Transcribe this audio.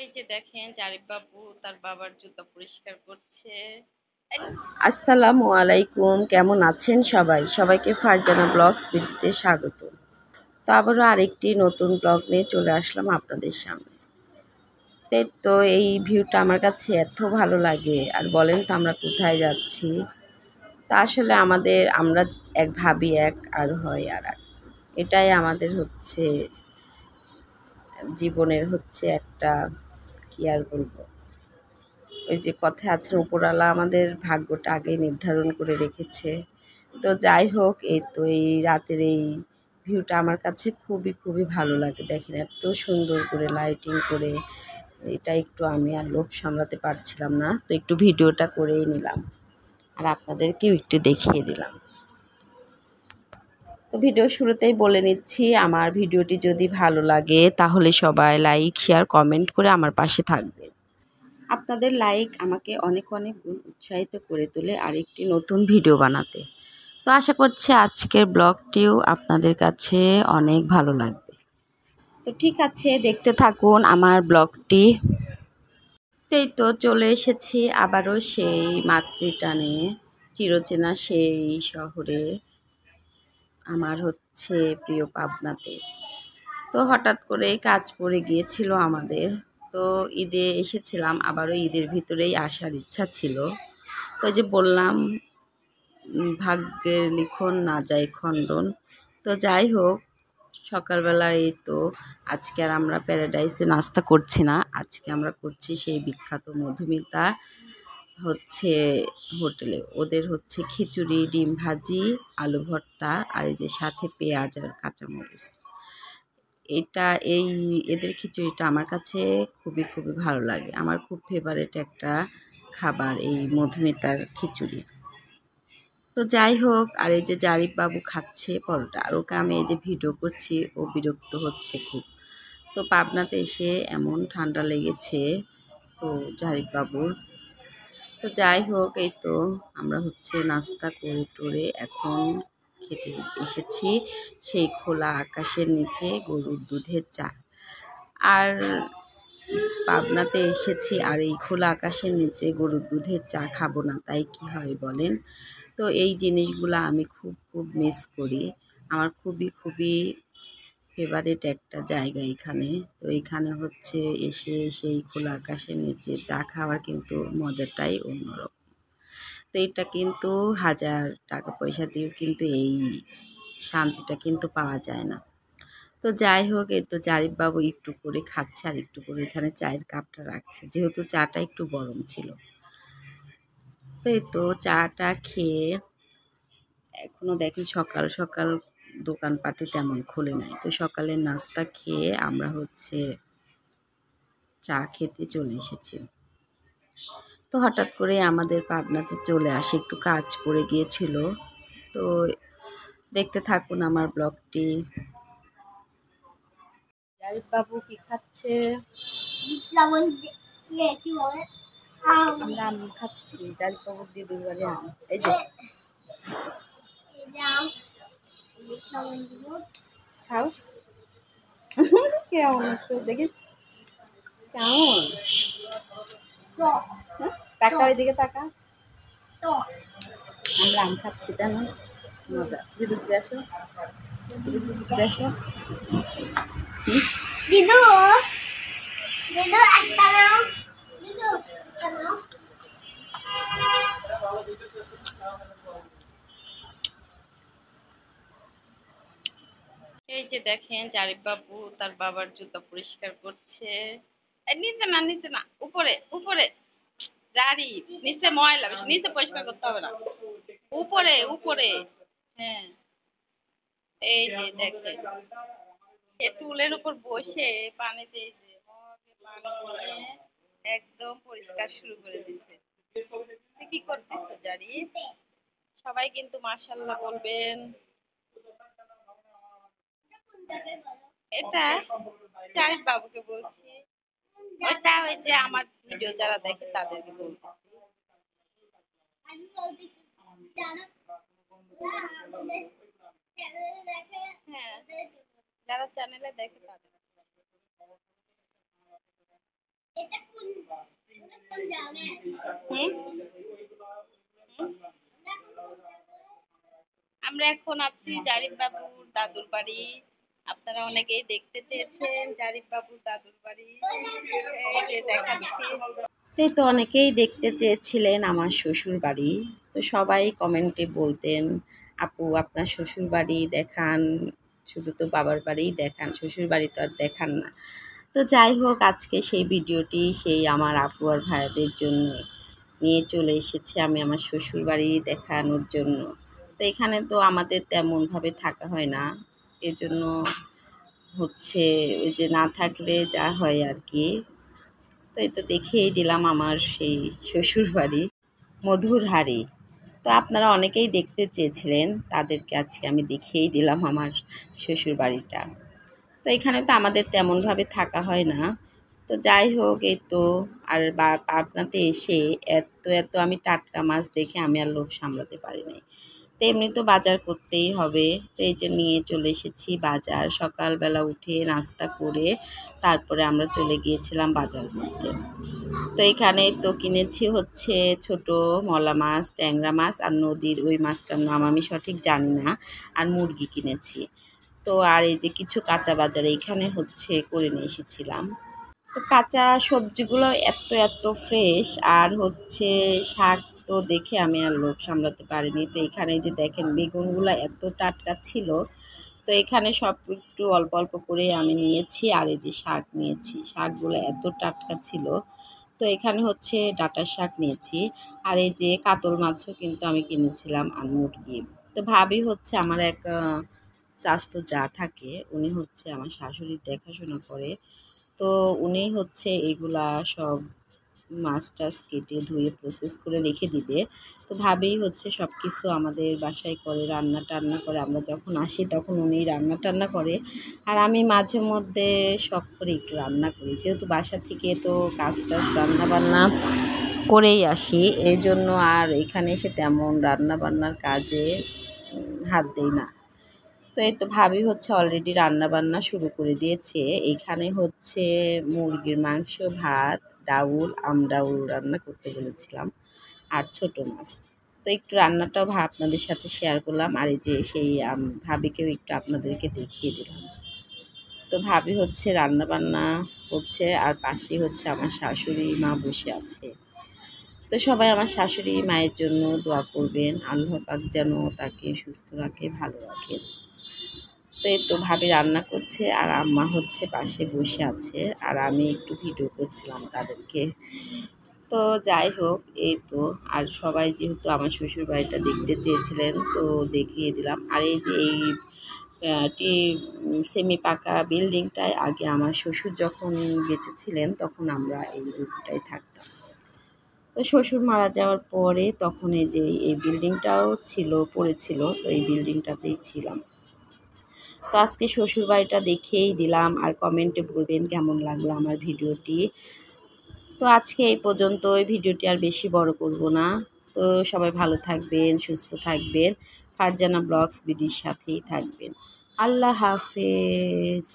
এই যে দেখেন জারিফ বাবু তার বাবার জুতা পরিষ্কার করছে। আসসালামু আলাইকুম, কেমন আছেন সবাই? সবাইকে ফারজানা ব্লগস ভিডিওতে স্বাগত। তো আবারও আরেকটি নতুন ব্লগ নিয়ে চলে আসলাম আপনাদের সামনে। তো এই ভিউটা আমার কাছে এত ভালো লাগে, আর বলেন তো আমরা কোথায় যাচ্ছি? তা আসলে আমরা এক ভাবি এক, আর হয় আর এক। এটাই আমাদের হচ্ছে জীবনের হচ্ছে একটা, কি আর বলবো, ওই যে কথায় আছেন উপরওয়ালা আমাদের ভাগ্যটা আগেই নির্ধারণ করে রেখেছে। তো যাই হোক, এই রাতের এই ভিউটা আমার কাছে খুবই খুবই ভালো লাগে। দেখেন এত সুন্দর করে লাইটিং করে, এটা একটু আমি আর লোভ সামলাতে পারছিলাম না, তো একটু ভিডিওটা করেই নিলাম আর আপনাদেরকেও একটু দেখিয়ে দিলাম। তো ভিডিও শুরুতেই বলে নিচ্ছি, আমার ভিডিওটি যদি ভালো লাগে তাহলে সবাই লাইক শেয়ার কমেন্ট করে আমার পাশে থাকবেন। আপনাদের লাইক আমাকে অনেক অনেক গুণ উৎসাহিত করে তোলে আরেকটি নতুন ভিডিও বানাতে। তো আশা করছি আজকের ব্লগটিও আপনাদের কাছে অনেক ভালো লাগবে। তো ঠিক আছে, দেখতে থাকুন আমার ব্লগটি। তো চলে এসেছি আবারও সেই মাতৃটানে, চিরচেনা সেই শহরে, আমার হচ্ছে প্রিয় পাবনাতে। তো হঠাৎ করে কাজ পড়ে গিয়েছিল আমাদের। তো ঈদে এসেছিলাম, আবারও ঈদের ভিতরেই আসার ইচ্ছা ছিল। তো যে বললাম, ভাগ্যের লিখন না যায় খণ্ডন। তো যাই হোক, সকালবেলা তো আজকে আর আমরা প্যারাডাইসে নাস্তা করছি না, আজকে আমরা করছি সেই বিখ্যাত মধুমিতা হচ্ছে হোটেলে। ওদের হচ্ছে খিচুড়ি, ডিম ভাজি, আলু ভর্তা, আর এই যে সাথে পেঁয়াজ আর কাঁচামরিচ। এদের খিচুড়িটা আমার কাছে খুবই খুবই ভালো লাগে। আমার খুব ফেভারিট একটা খাবার এই মধুমিতার খিচুড়ি। তো যাই হোক, আর এই যে জারিফ বাবু খাচ্ছে পরোটা, আর ওকে আমি এই যে ভিডিও করছি, ও বিরক্ত হচ্ছে খুব। তো পাবনাতে এসে এমন ঠান্ডা লেগেছে তো জারিফ বাবুর। তো যাই হোক, তো আমরা হচ্ছে নাস্তা করে টোরে এখন খেতে এসেছি সেই খোলা আকাশের নিচে গরুর দুধের চা। আর পাবনাতে এসেছি আর এই খোলা আকাশের নিচে গরুর দুধের চা খাবো না তাই কি হয় বলেন? তো এই জিনিসগুলো আমি খুব খুব মিস করি। আমার খুবই খুবই ফেভারিট একটা জায়গা এখানে। তো এখানে হচ্ছে এসে সেই খোলা আকাশের নিচে চা খাওয়ার কিন্তু মজাটাই অন্যরকম। তো এটা কিন্তু হাজার টাকা পয়সা দিয়েও কিন্তু এই শান্তিটা কিন্তু পাওয়া যায় না। তো যাই হোক, তো জারিফ বাবু একটু করে খাচ্ছে আর একটু করে এখানে চায়ের কাপটা রাখছে, যেহেতু চাটা একটু গরম ছিল। তো চাটা খেয়ে এখনো দেখি সকাল সকাল দোকানপাটে তেমন খোলে নাই। তো সকালের নাস্তা খেয়ে আমরা হচ্ছে চা খেতে চলে এসেছি। তো হঠাৎ করে আমাদের পাবনাতে চলে আসে, একটু কাজ পড়ে গিয়েছিল। তো দেখতে থাকুন আমার ব্লগটি। জারিফ বাবু কি খাচ্ছে? আমরা আম খাচ্ছি, জারিফ বাবুর দিদুর বাড়ি আম। এই যে খাও। কেমন তো দেখি, কেমন টাকা ওইদিকে টাকা। আমরা আম খাচ্ছি, তেমন মজা। দিদু দিয়ে আসো, দিদু দিয়ে আসো। দিদু দিদু একটা নাও, দিদু একটা নাও। এই যে দেখেন জারিফ বাবু তার বাবার জুতা পরিষ্কার করছে। নিচে না, নিচে না, উপরে উপরে। জারিফ নিচে ময়লা, নিচে পরিষ্কার করতে হবে না, উপরে উপরে। হ্যাঁ, এই যে দেখেন সে টুলের উপর বসে পানিতে, এই যে মগে পানি নিয়ে একদম পরিষ্কার শুরু করে দিচ্ছে। তুই কি করছিস জারিফ? সবাই কিন্তু মাশাআল্লাহ বলবেন। এটা জারিফ বাবুকে বলছি, ওইটা ওই যে আমার ভিডিও যারা দেখে তাদেরকে বলছি। হ্যাঁ, যারা চ্যানেলে দেখে তাদের। এটা কোন জানে? হুম? আমরা এখন আছি জারিফ বাবুর দাদুর বাড়ি। আপনারা অনেকেই দেখতে চেয়েছেন জারিফ বাবুর দাদুর বাড়ি। এই যে দেখাচ্ছি। এই তো অনেকেই দেখতে চেয়েছিলেন আমার শ্বশুর বাড়ি। তো সবাই কমেন্টে বলতেন, আপু আপনার শ্বশুর বাড়ি দেখান, শুধু তো বাবার বাড়িই দেখান, শ্বশুর বাড়ি তো আর দেখান না। তো যাই হোক, আজকে সেই ভিডিওটি সেই আমার আপু আর ভাইয়াদের জন্য নিয়ে চলে এসেছি আমি আমার শ্বশুর বাড়ি দেখানোর জন্য। তো এখানে তো আমাদের তেমনভাবে থাকা হয় না, এজন্য হচ্ছে ওই যে না থাকলে যা হয় আর কি। তো এই তো দেখিয়েই দিলাম আমার সেই শ্বশুর বাড়ি মধুর হাড়ি। তো আপনারা অনেকেই দেখতে চেয়েছিলেন, তাদেরকে আজকে আমি দেখিয়েই দিলাম আমার শ্বশুর বাড়িটা। তো এখানে তো আমাদের তেমনভাবে থাকা হয় না। তো যাই হোক, এই তো আর পাবনাতে এসে এত আমি টাটকা মাছ দেখে আমি আর লোভ সামলাতে পারি নাই। তো এমনি তো বাজার করতেই হবে, তো এই যে নিয়ে চলে এসেছি বাজার। সকালবেলা উঠে নাস্তা করে তারপরে আমরা চলে গিয়েছিলাম বাজার করতে। তো এখানে তো কিনেছি হচ্ছে ছোট মলা মাছ, ট্যাংরা মাছ আর নদীর ওই মাছটার নাম আমি সঠিক জানি না, আর মুরগি কিনেছি। তো আর এই যে কিছু কাঁচা বাজার এইখানে হচ্ছে করে নিয়ে এসেছিলাম। তো কাঁচা সবজিগুলো এত ফ্রেশ, আর হচ্ছে শাক তো দেখে আমি আর লোভ সামলাতে পারিনি। তো এখানে যে দেখেন বেগুনগুলো এত টাটকা ছিল। তো এখানে সব একটু অল্প অল্প করে আমি নিয়েছি, আর এই যে শাক নিয়েছি, শাকগুলো এত টাটকা ছিল। তো এখানে হচ্ছে ডাঁটার শাক নিয়েছি, আর এই যে কাতল মাছও কিন্তু আমি কিনেছিলাম, আর মুরগি। তো ভাবি হচ্ছে আমার এক চাচতো যা থাকে, উনি হচ্ছে আমার শাশুড়ির দেখাশোনা করে। তো উনি হচ্ছে এগুলা সব মাছ টাছ কেটে ধুয়ে প্রসেস করে রেখে দিবে। তো ভাবেই হচ্ছে সব কিছু আমাদের বাসায় করে, রান্না টান্না করে। আমরা যখন আসি তখন উনি রান্না টান্না করে, আর আমি মাঝে মধ্যে শখ করে একটু রান্না করি, যেহেতু বাসা থেকে তো কাজ টাজ রান্না বান্না করেই আসি, এই জন্য আর এখানে এসে তেমন রান্না বান্নার কাজে হাত দেই না। তো এই তো ভাবি হচ্ছে অলরেডি রান্না বান্না শুরু করে দিয়েছে। এখানে হচ্ছে মুরগির মাংস, ভাত, ডাউল, আমডাউল রান্না করতে বলেছিলাম, আর ছোট মাছ। তো একটু রান্নাটাও আপনাদের সাথে শেয়ার করলাম, আর এই যে সেই ভাবিকেও একটু আপনাদেরকে দেখিয়ে দিলাম। তো ভাবি হচ্ছে রান্না বান্না করছে, আর পাশেই হচ্ছে আমার শাশুড়ি মা বসে আছে। তো সবাই আমার শাশুড়ি মায়ের জন্য দোয়া করবেন, আল্লাহ পাক যেন তাকে সুস্থ রাখে, ভালো রাখে। তো এই তো ভাবি রান্না করছে, আর আম্মা হচ্ছে পাশে বসে আছে, আর আমি একটু ভিডিও করছিলাম তাদেরকে। তো যাই হোক, এই তো আর সবাই যেহেতু আমার শ্বশুর বাড়িটা দেখতে চেয়েছিলেন, তো দেখিয়ে দিলাম। আর এই যে এই সেমি পাকা বিল্ডিংটায় আগে আমার শ্বশুর যখন বেঁচে ছিলেন তখন আমরা এই রুমটায় থাকতাম। তো শ্বশুর মারা যাওয়ার পরে তখন এই যে এই বিল্ডিংটাও ছিল, পড়েছিল, তো এই বিল্ডিংটাতেই ছিলাম। তো আজকে শ্বশুর বাড়িটা দেখেই দিলাম, আর কমেন্টে বলবেন কেমন লাগলো আমার ভিডিওটি। তো আজকে এই পর্যন্ত, এই ভিডিওটি আর বেশি বড় করব না। তো সবাই ভালো থাকবেন, সুস্থ থাকবেন, ফারজানা ব্লগস বিডির সাথেই থাকবেন। আল্লাহ হাফেজ।